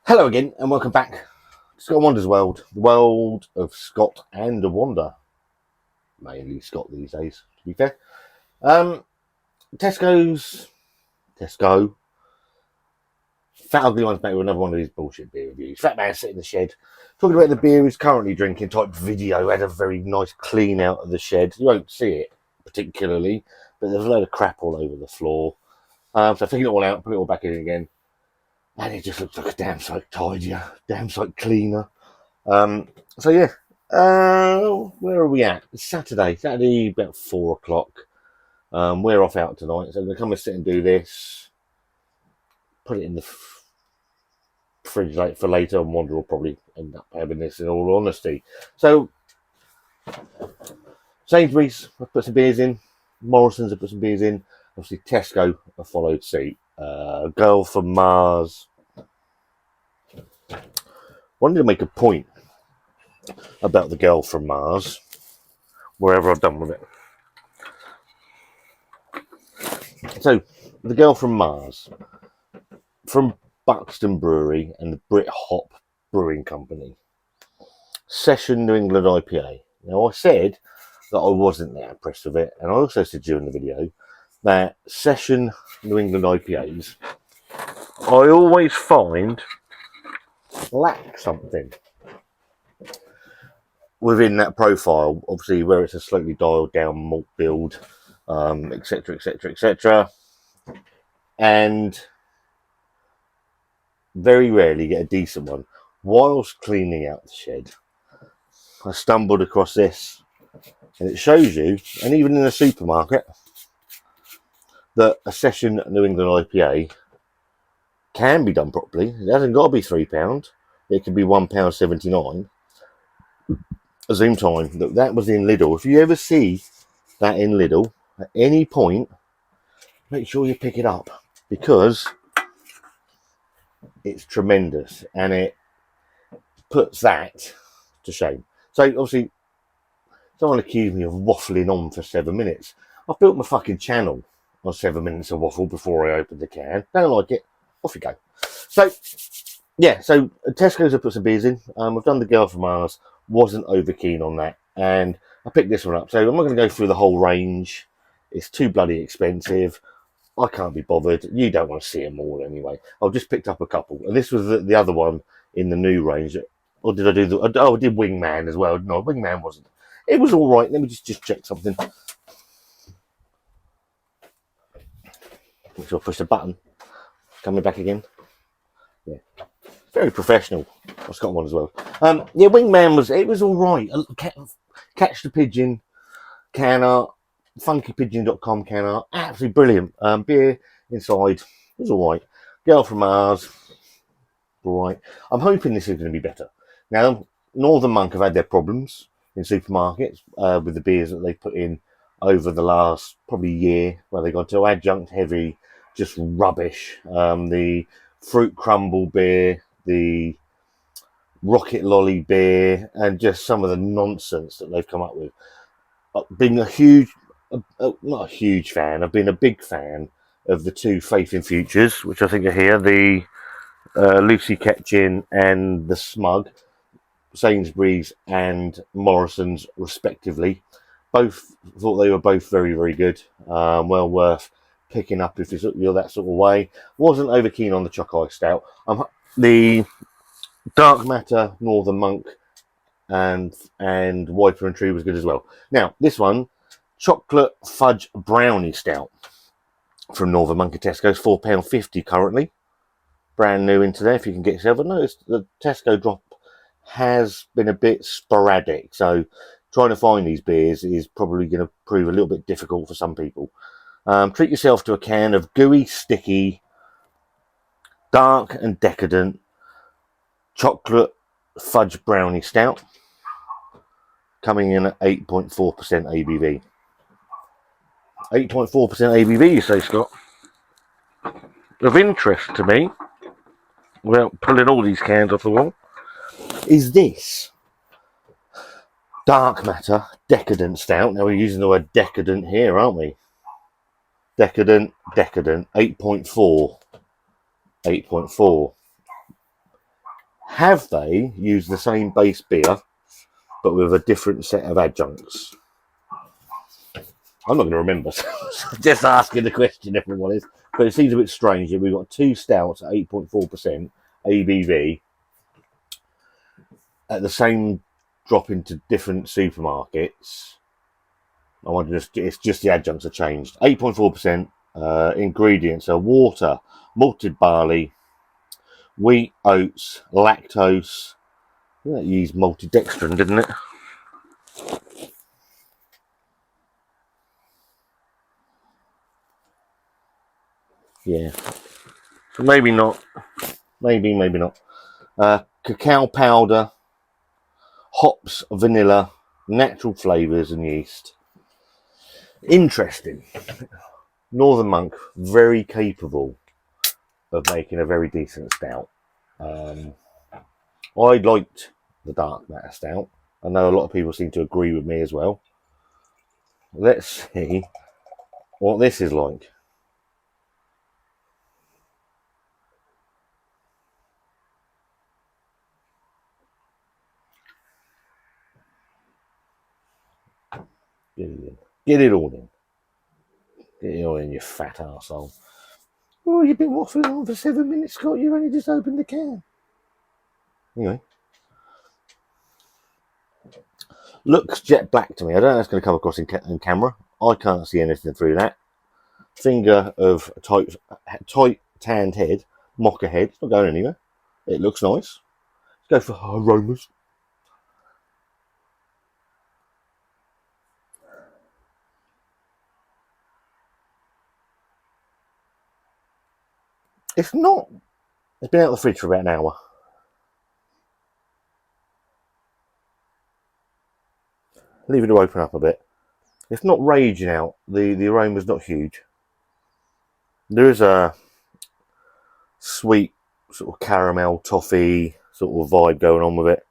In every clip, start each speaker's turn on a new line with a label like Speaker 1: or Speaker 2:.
Speaker 1: Hello again, and welcome back to Scott and Wanda's world, the world of Scott and Wanda. Mainly Scott these days, to be fair. TESCO, Fat Ugly One's back with another one of these bullshit beer reviews. Fat man sitting in the shed, talking about the beer he's currently drinking type video. Had a very nice clean out of the shed. You won't see it particularly, but there's a load of crap all over the floor. So taking it all out, put it all back in again. And it just looks like a damn sight tidier, damn sight cleaner. So yeah, where are we at? It's Saturday about 4 o'clock. We're off out tonight, so I'm gonna come and sit and do this. Put it in the fridge for later, and Wanda will probably end up having this. In all honesty, so Sainsbury's, I've put some beers in. Morrison's, I've put some beers in. Obviously, TESCO have followed suit. Girl from Mars. Wanted to make a point about the girl from Mars, wherever I've done with it. So, the girl from Mars, from Buxton Brewery and the Brit Hop Brewing Company. Session New England IPA. Now, I said that I wasn't that impressed with it, and I also said during the video that Session New England IPAs, I always find lack something within that profile. Obviously, where it's a slightly dialed down malt build, etc., etc., etc., and very rarely get a decent one. Whilst cleaning out the shed, I stumbled across this, and it shows you, and even in a supermarket, that a Session New England IPA can be done properly. It hasn't got to be £3. It could be £1.79. A Zoom time. That was in Lidl. If you ever see that in Lidl at any point, make sure you pick it up, because it's tremendous and it puts that to shame. So obviously, someone accused me of waffling on for 7 minutes. I built my fucking channel on 7 minutes of waffle before I opened the can. Don't like it, off you go. So yeah, so Tesco's have put some beers in. I've done the Girl from Mars. Wasn't over keen on that, and I picked this one up. So I'm not going to go through the whole range. It's too bloody expensive. I can't be bothered. You don't want to see them all anyway. I've just picked up a couple, and this was the other one in the new range. Or did I do the? Oh, I did Wingman as well. No, Wingman wasn't. It was all right. Let me just check something. Make sure I push the button. Coming back again. Yeah, very professional. I've got one as well. Yeah, Wingman was all right. Catch the Pigeon can art, funkypigeon.com can art, absolutely brilliant. Beer inside was all right. Girl from Mars, all right. I'm hoping this is going to be better. Now, Northern Monk have had their problems in supermarkets with the beers that they've put in over the last probably year, where they got to adjunct heavy, just rubbish. The fruit crumble beer, the rocket lolly beer, and just some of the nonsense that they've come up with. I've been not a huge fan. I've been a big fan of the two Faith in Futures, which I think are here, the Lucy Ketchin and the Smug, Sainsbury's and Morrison's respectively. Both thought they were both very, very good. Well worth picking up if you're that sort of way. Wasn't over keen on the Choc Ice Stout. The Dark Matter Northern Monk and Wiper and Tree was good as well. Now, this one, Chocolate Fudge Brownie Stout from Northern Monk and Tesco's, £4.50 currently. Brand new into there if you can get yourself. I noticed the Tesco drop has been a bit sporadic, so trying to find these beers is probably going to prove a little bit difficult for some people. Treat yourself to a can of gooey, sticky, dark and decadent Chocolate Fudge Brownie Stout, coming in at 8.4% ABV. 8.4% ABV, you say, Scott? Of interest to me, without pulling all these cans off the wall, is this Dark Matter Decadent Stout. Now we're using the word decadent here, aren't we? Decadent, 8.4. 8.4. Have they used the same base beer, but with a different set of adjuncts? I'm not going to remember. Just asking the question, everyone is. But it seems a bit strange. We've got 2 stouts at 8.4% ABV at the same drop into different supermarkets. I wonder if it's just the adjuncts are changed. 8.4%. Ingredients are water, malted barley, wheat, oats, lactose. I think that used maltodextrin, didn't it? Yeah. So maybe not. Maybe not. Cacao powder, hops, vanilla, natural flavours and yeast. Interesting. Northern Monk, very capable of making a very decent stout. I liked the dark matter stout. I know a lot of people seem to agree with me as well. Let's see what this is like. Get it in. Get it all in. Get it all in, you fat arsehole. Oh, you've been waffling on for 7 minutes, Scott. You only just opened the can. Anyway. Looks jet black to me. I don't know if it's going to come across in camera. I can't see anything through that. Finger of tight tanned head. Mocha head. It's not going anywhere. It looks nice. Let's go for aromas. It's not. It's been out of the fridge for about an hour. Leave it to open up a bit. It's not raging out. The aroma's not huge. There is a sweet sort of caramel toffee sort of vibe going on with it.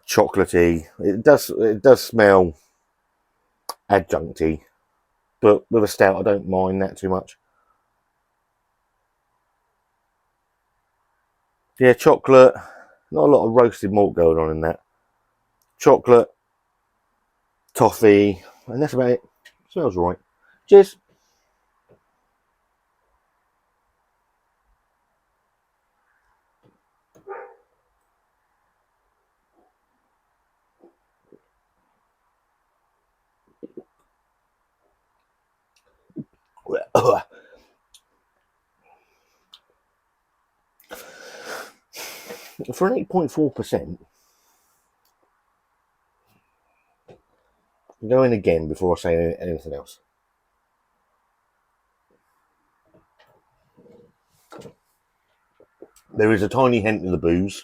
Speaker 1: Chocolatey. It does smell adjuncty, but with a stout I don't mind that too much. Yeah, chocolate. Not a lot of roasted malt going on in that. Chocolate, toffee, and that's about it. Smells right. Cheers. For an 8.4%, go in again before I say anything else. There is a tiny hint of the booze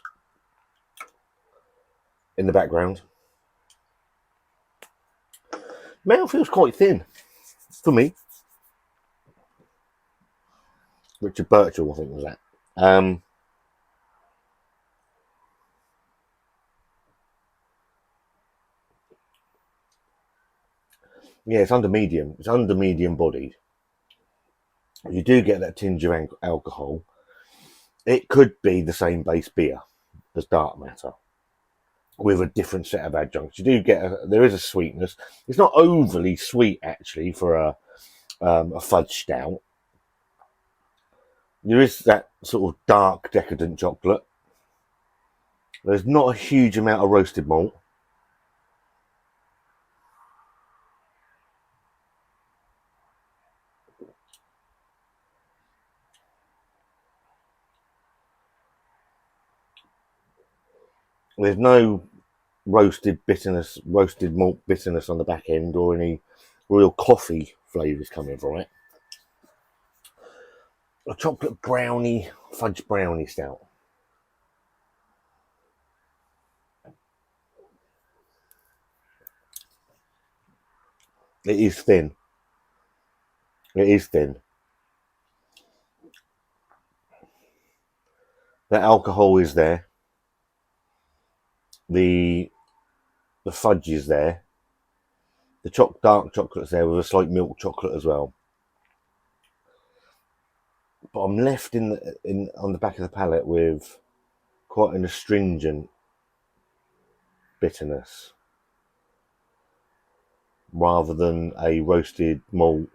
Speaker 1: in the background. Mouth feels quite thin for me. Richard Birchall, I think, was that. Yeah, it's under medium. It's under medium bodied. You do get that tinge of alcohol. It could be the same base beer as dark matter with a different set of adjuncts. You do get there is a sweetness. It's not overly sweet actually for a fudge stout. There is that sort of dark decadent chocolate. There's not a huge amount of roasted malt. There's no roasted bitterness, roasted malt bitterness on the back end, or any real coffee flavours coming from it. A chocolate brownie, fudge brownie stout. It is thin. It is thin. The alcohol is there. The fudge is there. The dark chocolate's there with a slight milk chocolate as well. but I'm left on the back of the palate with quite an astringent bitterness, rather than a roasted malt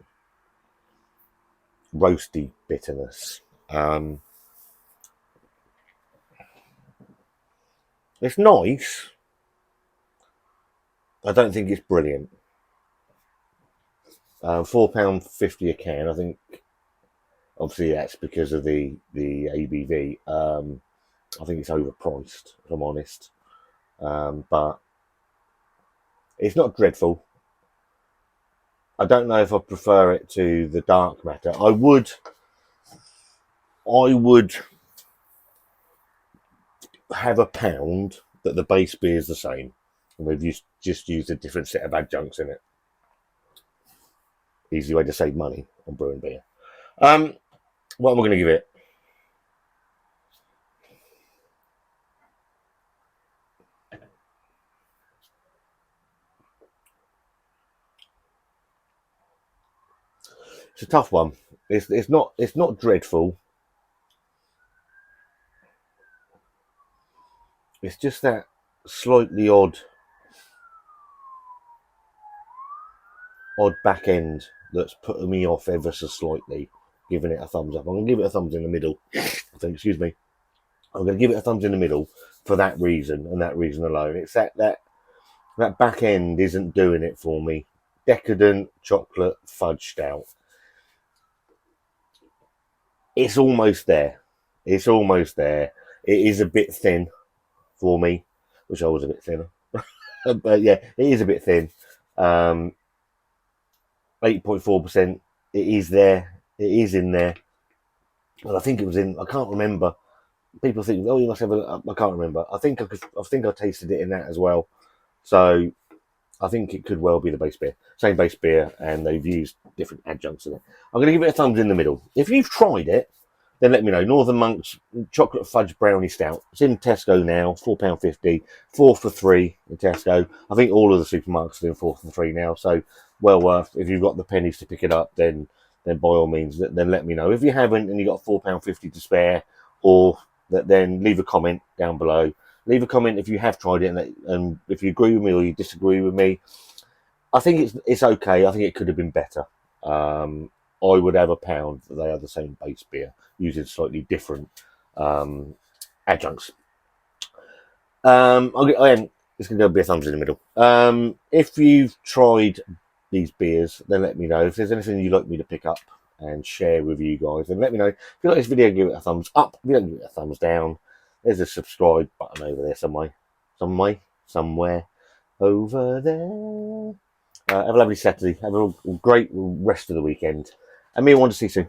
Speaker 1: roasty bitterness. It's nice. I don't think it's brilliant. £4.50 a can. I think obviously that's because of the ABV. I think it's overpriced, if I'm honest. But it's not dreadful. I don't know if I prefer it to the dark matter. I would have a pound that the base beer is the same, and they've just used a different set of adjuncts in it. Easy way to save money on brewing beer. What am I going to give it? It's a tough one. It's not dreadful. It's just that slightly odd back end that's putting me off ever so slightly, giving it a thumbs up. I'm going to give it a thumbs in the middle. I think, excuse me. I'm going to give it a thumbs in the middle for that reason and that reason alone. It's that back end isn't doing it for me. Decadent chocolate fudge stout. It's almost there. It's almost there. It is a bit thin for me. Wish I was a bit thinner. But yeah, it is a bit thin. 8.4%. It is there. It is in there. Well, I think it was in. I can't remember. People think, oh, you must have a. I can't remember. I think I tasted it in that as well. So I think it could well be the base beer. Same base beer, and they've used different adjuncts in it. I'm going to give it a thumbs in the middle. If you've tried it, then let me know. Northern Monk's Chocolate Fudge Brownie Stout. It's in Tesco now, £4.50. 4 for 3 in Tesco. I think all of the supermarkets are doing 4 for 3 now, so well worth. If you've got the pennies to pick it up, then by all means, then let me know. If you haven't and you've got £4.50 to spare, or then leave a comment down below. Leave a comment if you have tried it, and if you agree with me or you disagree with me. I think it's okay. I think it could have been better. I would have a pound that they are the same base beer using slightly different adjuncts. It's going to be a thumbs in the middle. If you've tried these beers, then let me know. If there's anything you'd like me to pick up and share with you guys, then let me know. If you like this video, give it a thumbs up. If you don't, give it a thumbs down. There's a subscribe button over there somewhere over there. Have a lovely Saturday. Have a great rest of the weekend. And me, I want to see you soon.